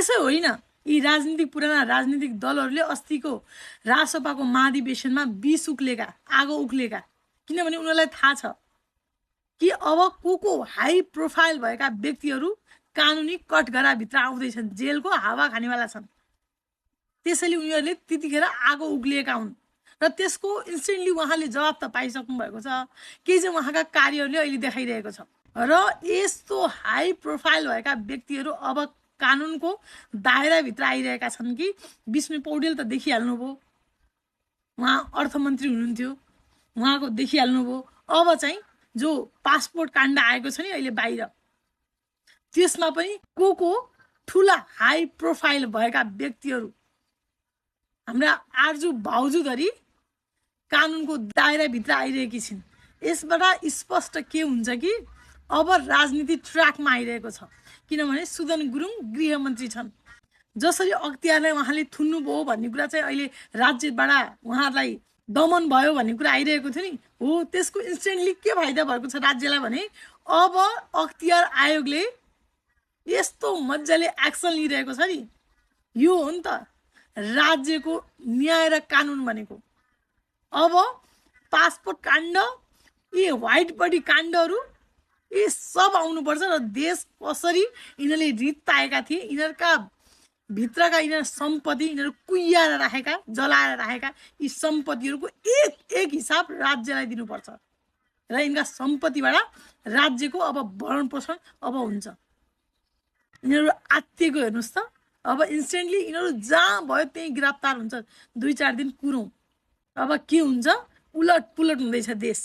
त्यसै होइन यी राजनीतिक पुराना राजनीतिक दलहरूले अस्तिको राजसभाको महाधिवेशनमा विष उक्लेका आगो उक्लेका किनभने उनीहरूलाई थाहा छ कि अब को हाई प्रोफाइल भएका व्यक्तिहरू कानुनी कठघराभित्र आउँदैछन् जेलको हावा खानेवाला छन् त्यसैले उनीहरूले त्यतिखेर आगो उक्लिएका हुन् र त्यसको इन्स्टेन्टली उहाँले जवाब त पाइसक्नु भएको छ केही चाहिँ उहाँका कार्यहरूले अहिले देखाइरहेको छ र यस्तो हाई प्रोफाइल भएका व्यक्तिहरू अब कानुनको दायराभित्र आइरहेका छन् कि विष्णु पौडेल त देखिहाल्नुभयो उहाँ अर्थमन्त्री हुनुहुन्थ्यो उहाँको देखिहाल्नुभयो अब चाहिँ जो पासपोर्ट काण्ड आएको छ नि अहिले बाहिर त्यसमा पनि को ठुला हाई प्रोफाइल भएका व्यक्तिहरू हाम्रा आर्जु भाउजूधरि कानुनको दायराभित्र आइरहेकी छिन् यसबाट स्पष्ट के हुन्छ कि अब राजनीति ट्र्याकमा आइरहेको छ किनभने सुदन गुरुङ गृहमन्त्री छन् जसरी अख्तियारलाई उहाँले थुन्नुभयो भन्ने कुरा चाहिँ अहिले राज्यबाट उहाँहरूलाई दमन भयो भन्ने कुरा आइरहेको थियो नि हो त्यसको इन्स्टेन्टली के फाइदा भएको छ राज्यलाई भने अब अख्तियार आयोगले यस्तो मजाले एक्सन लिइरहेको छ नि यो हो नि त राज्यको न्याय र कानुन भनेको अब पासपोर्ट काण्ड यी व्हाइट बडी काण्डहरू यी सब आउनुपर्छ र देश कसरी यिनीहरूले रित्ताएका थिए यिनीहरूका भित्रका यिनीहरू सम्पत्ति यिनीहरू कुहिएर राखेका जलाएर राखेका यी सम्पत्तिहरूको एक हिसाब राज्यलाई दिनुपर्छ र यिनका सम्पत्तिबाट राज्यको अब भरण पोषण अब हुन्छ यिनीहरू आत्तिएको हेर्नुहोस् त अब इन्स्टेन्टली यिनीहरू जहाँ भयो त्यही गिरफ्तार हुन्छ 2-4 दिन कुरौँ अब के हुन्छ उलट पुलट हुँदैछ देश